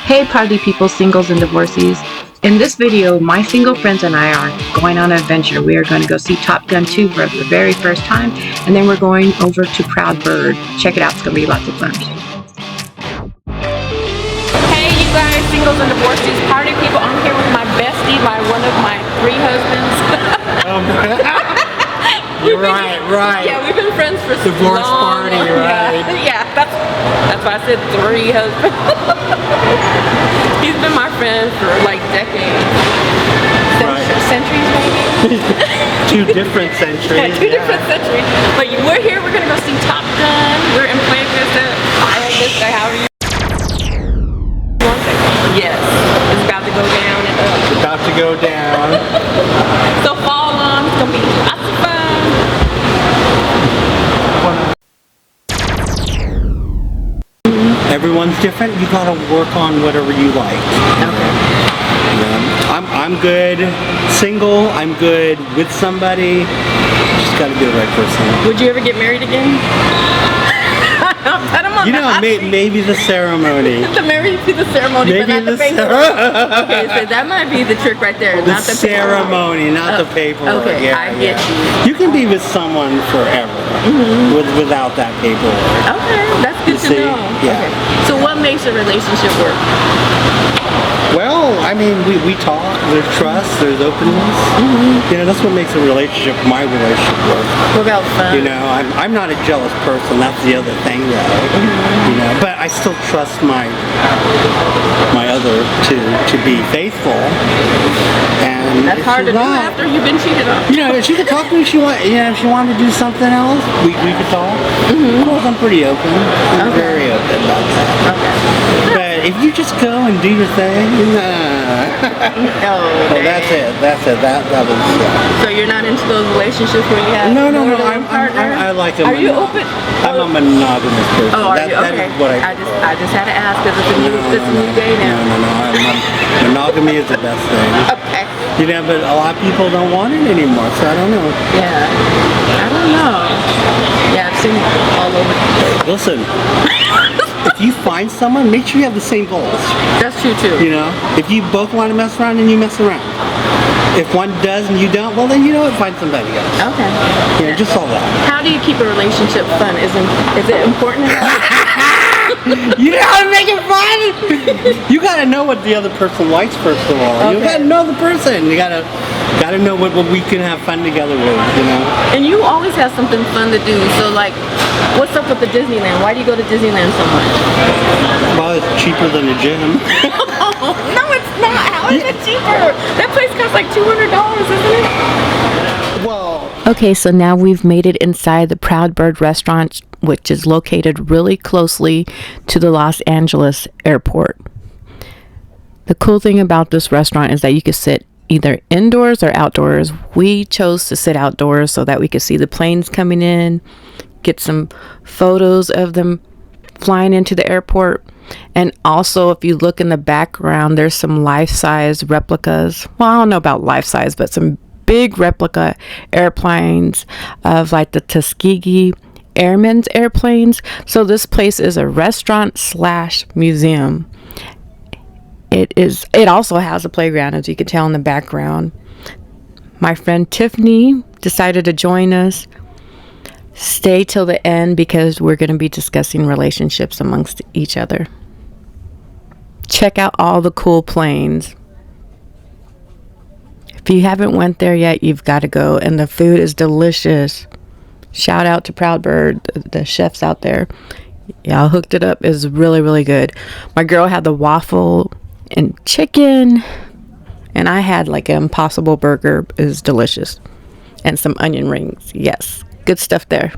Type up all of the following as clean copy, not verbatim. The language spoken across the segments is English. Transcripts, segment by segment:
Hey party people, singles and divorcees. In this video, my single friends and I are going on an adventure. We are going to go see Top Gun 2 for the very first time, and then we're going over to Proud Bird. Check it out, it's going to be lots of fun. Hey you guys, singles and divorcees, party people. I'm here with my bestie, one of my 3 husbands. Right. Yeah, we've been friends for so long. Divorce party, right? Yeah, that's why I said 3 husbands. He's been my friend for like decades. Centuries maybe? 2 different centuries. Yeah, 2 different centuries. But we're here, we're gonna go see Top Gun. We're in PLAYA, VISTA, however you want to say. Yes, it's about to go down and up. It's about to go down. So fall on, it's gonna be lots of fun. Everyone's different. You gotta work on whatever you like. Okay. I'm good single. I'm good with somebody. Just gotta be the right person. Would you ever get married again? You know, maybe the ceremony. Maybe the ceremony, maybe but not the paperwork. Okay, so that might be the trick right there. The not the ceremony, not the paperwork. Okay, yeah, I get you. You can be with someone forever without that paperwork. Okay, that's good to know. Yeah. Okay. So what makes a relationship work? Well, I mean, we talk, there's trust, there's openness. You know, that's what makes a relationship, my relationship work. What about fun? You know, I'm not a jealous person, that's the other thing though. You know, but I still trust my other to be faithful. And that's hard to do after you've been cheated on. You know, if she could talk to me, if she wanted to do something else, we could talk. Of course, I'm pretty open. I'm very open about that. Okay. But if you just go and do your thing, well, that's it. That was. So you're not into those relationships where you have no. I like them. Are you open? I'm a monogamous person. Oh, are you? Okay. That is what I just had to ask because it's a new day now. No. Monogamy is the best thing. Okay. You know, but a lot of people don't want it anymore, so I don't know. Yeah. I don't know. Yeah, I've seen it all over the place. Listen. If you find someone, make sure you have the same goals. That's true too. You know, if you both want to mess around, then you mess around. If one does and you don't, well then you know what, find somebody else. Okay. You know, just all that. How do you keep a relationship fun? Is it important? You know how to make it fun? You gotta know what the other person likes first of all. Okay. You gotta know the person. You gotta know what we can have fun together with, you know? And you always have something fun to do, so like, what's up with the Disneyland? Why do you go to Disneyland so much? Well, it's cheaper than the gym. No, it's not. How is it cheaper? That place costs like $200, isn't it? Well. Okay, so now we've made it inside the Proud Bird restaurant, which is located really closely to the Los Angeles airport. The cool thing about this restaurant is that you could sit either indoors or outdoors. We chose to sit outdoors so that we could see the planes coming in, get some photos of them flying into the airport. And also, if you look in the background, there's some life-size replicas. Well, I don't know about life-size, but some big replica airplanes of like the Tuskegee Airmen's airplanes. So this place is a restaurant / museum. It also has a playground, as you can tell in the background. My friend Tiffany decided to join us. Stay till the end because we're going to be discussing relationships amongst each other. Check out all the cool planes. If you haven't went there yet, you've got to go, and the food is delicious. Shout out to Proud Bird, the chefs out there. Y'all hooked it up. It's really, really good. My girl had the waffle and chicken, and I had like an Impossible burger. It was delicious, and some onion rings. Yes, good stuff there.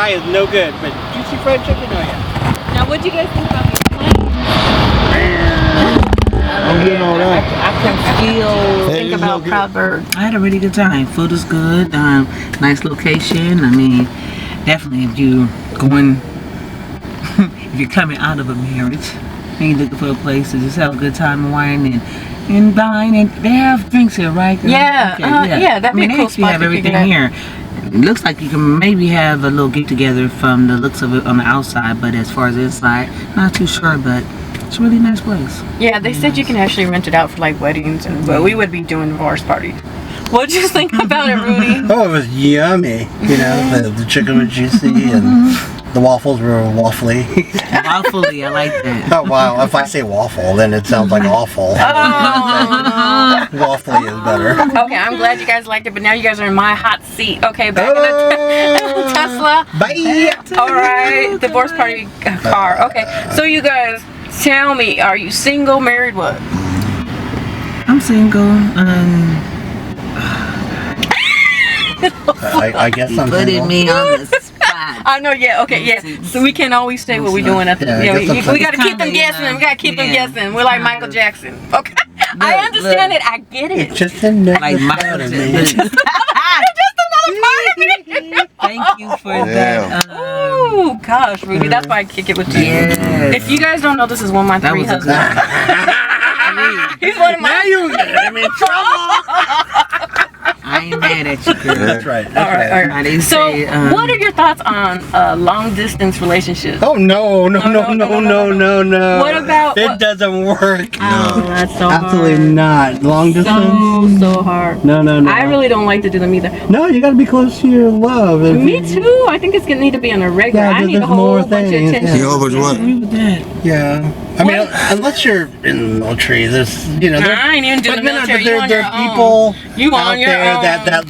dry is no good, but juicy fried chicken, oh yeah. Now, what do you guys think about these planes? I'm getting all that. I can still Hey, think it's about no good. Proud Bird. I had a really good time. Food is good. Nice location. I mean, definitely if you going, if you're coming out of a marriage and you're looking for a place to just have a good time and wine and dine, and they have drinks here, right? Yeah, yeah, that'd be a cool they spot have to kick it everything here. It looks like you can maybe have a little get together from the looks of it on the outside, but as far as inside, not too sure. But it's a really nice place. Yeah, they said you can actually rent it out for like weddings, and but we would be doing divorce parties. What'd you think about it, Rudy? Oh, it was yummy. You know, the chicken was juicy and the waffles were waffly. Waffly, I like that. Oh wow! If I say waffle, then it sounds like awful. Oh, Waffly is better. no. Okay, I'm glad you guys liked it, but now you guys are in my hot seat. Okay, back in the Tesla. Bye. All right, divorce party car. Okay, so you guys, tell me, are you single, married, what? I'm single. I guess I'm Putting single. me on the spot. I know, yeah, okay, yeah. So we can't always say what we're doing at the. Yeah, I Yeah, guess we gotta keep them kinda, guessing. yeah. We gotta keep them Yeah. guessing. We're like Michael Jackson. Okay, I understand it. I get it. Just another Like part Michael of me. Jackson. Just another part of me. Thank you for that. Ooh, gosh, Rudy, that's why I kick it with you. Yes. If you guys don't know, this is one of my That three was a husbands. He's one of Now my. you get him in trouble. I ain't mad at you, girl. That's right. All right, all I right. didn't So, say, what are your thoughts on long distance relationships? Oh no! What about- It what- doesn't work. Oh, that's so Absolutely hard. not. Long distance. So hard. No. I really don't like to do them either. No, you gotta be close to your love. If Me you- too. I think it's gonna need to be on a regular. Yeah, I need a there's whole more bunch of things, attention. yeah. You know, but what? Agree with that. Yeah. I mean, unless you're in the military, there's I ain't even doing the military. You on there your are own. people You out on your there own.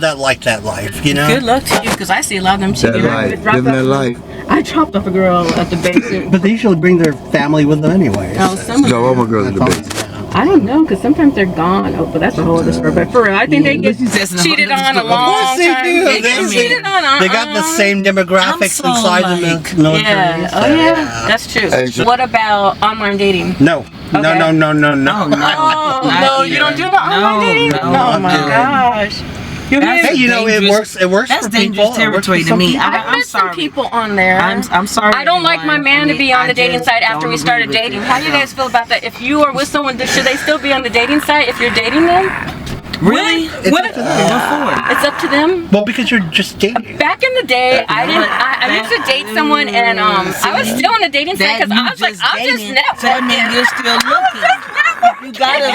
that like that life. You know. Good luck to you, because I see a lot of them That chicken. life. Living that life. I chopped off a girl at the base. But they usually bring their family with them anyway. Oh, some of No, all my girls are the best. I don't know, because sometimes they're gone. Oh, but that's a whole other story. But for real, I think they get This is a whole cheated other on a story. long Of course they time. do. They get They- cheated on. They got the same demographics I'm so inside the like- military. Yeah. Oh, yeah. That's true. Hey, so- What about online dating? No. Okay. No. Oh, no. Oh, Not no, you don't do the online dating? No, Oh, my gosh. You That's Hey, you know, it dangerous- works. It works That's for people. dangerous It works territory for to some me. people. I've I'm met some sorry. people on there. I'm sorry. I don't like my man to be on I the dating just site after don't we agree started with dating. it. How do you guys feel about that? If you are with someone, should they still be on the dating site if you're dating them? Really? What? What for? It's up to them. Well, because you're just dating. Back in the day, I used to date someone, and I was still on the dating site because I was like, I'm just So that means networking. you're still looking. You gotta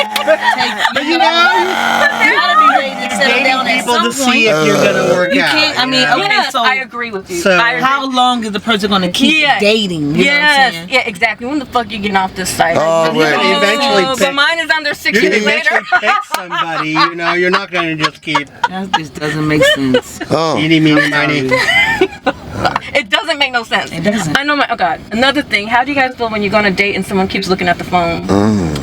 take. You gotta be ready to settle Dating down at people some to see point. if you're gonna work You out. can't. I mean, you know? okay, Yes, so I agree with you. So- I agree. how long is the person gonna keep Yeah. dating? You know what I'm Yes, saying? yeah, exactly. When the fuck you getting off this site? Oh, You're wait. gonna eventually but pick. mine is under 6 You're years gonna later. eventually pick somebody. You know, you're not gonna just keep That just doesn't make sense. Oh. eating, meeny, miny. It doesn't make no sense. It doesn't. I know my. Oh God. Another thing. How do you guys feel when you go on a date and someone keeps looking at the phone?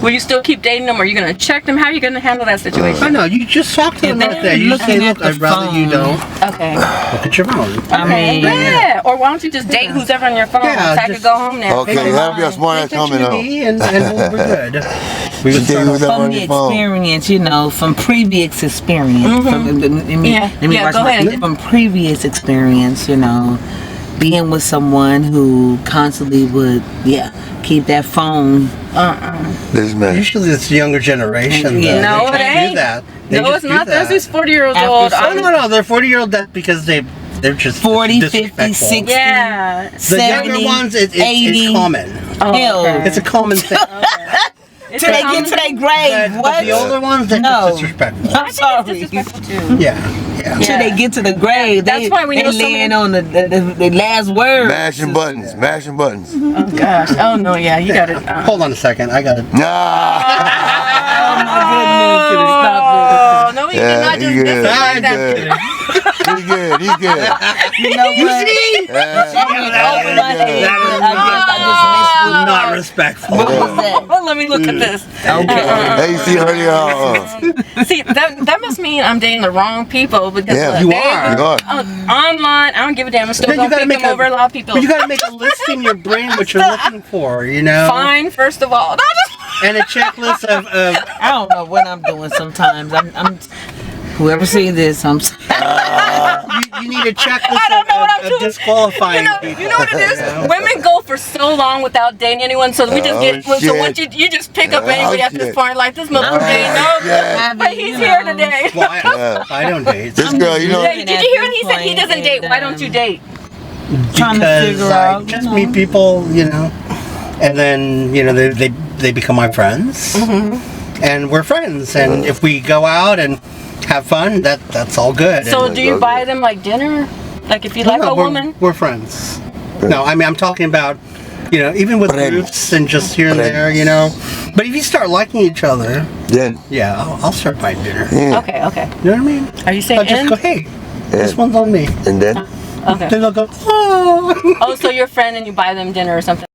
Will you still keep dating them, or are you gonna check them? How are you gonna handle that I situation? know. You just talk to them If right there. You they're say, looking "Look, at the I'd rather you phone. don't Okay. look at your phone." I mean, Yeah. Or why don't you just date who's ever on your phone? Yeah, so I could just- go home now. Okay, that'll be a smart ass Pay attention comment to though. me, and we're good. We would She start did off- that from on the your phone. experience, you know, from previous experience. Yeah, yeah, go ahead. From previous experience, you know, being with someone who constantly would, keep that phone. This man. Usually it's the younger generation. Yeah. though. No, They it just ain't. do that. They No, just it's do not. that. There's these 40-year-olds After old. some- No. They're 40-year-old that because they're just 40, 50, disrespectful. 60, Yeah. The 70, younger ones, it's 80. common. Hell. okay. It's a common thing. Till they get to their grave. But What? the older ones, they're No. just disrespectful. I'm sorry. Disrespectful too. Yeah. Till they get to the grave, That's they, why we they know so laying many- on the last word. Mashing buttons. Mashing buttons. Oh gosh. Oh no. Yeah. You got it. Hold on a second. I got it. Nah. Oh my goodness. Oh no, we Yeah, cannot just you good. disrespect You that. good. He's good. He's good. You know what? Over my head. I guess I just missed with Not respectful. What was that? Well, let me look at this. Okay. Hey, you see earlier? See, that must mean I'm dating the wrong people because Yeah, You are. You are. online, I don't give a damn. I'm still Then you gonna gotta pick make them over a lot of people. But you gotta make a list in your brain what you're looking for, you know? Fine, first of all. And a checklist of I don't know what I'm doing sometimes. I'm whoever sees this, I'm you need a checklist I don't know what I'm of doing. disqualifying people. You know what it is? Women go for so long without dating anyone, so we just Oh, get. So shit. once you just pick up Oh, anybody after this shit. point, like this motherfucker ain't no. Yeah. But he's here today. Well, I don't date. This girl, you know. Hey, did you hear what he said? He doesn't date. Why don't you date? trying to Because figure I out, just you know. meet people, you know, and then, you know, they become my friends. And we're friends. And if we go out and have fun, that's all good. So And- do you buy them like dinner? Like if you like No, a we're- woman? We're friends. No, I mean, I'm talking about, you know, even with Friends. groups and just here and there, you know. But if you start liking each other, Then, yeah, I'll start buying dinner. Okay, okay. You know what I mean? Are you I'll saying just in? go, hey, this Yeah. one's on me. and then, Okay. Then they'll go, oh. Oh, so you're a friend and you buy them dinner or something?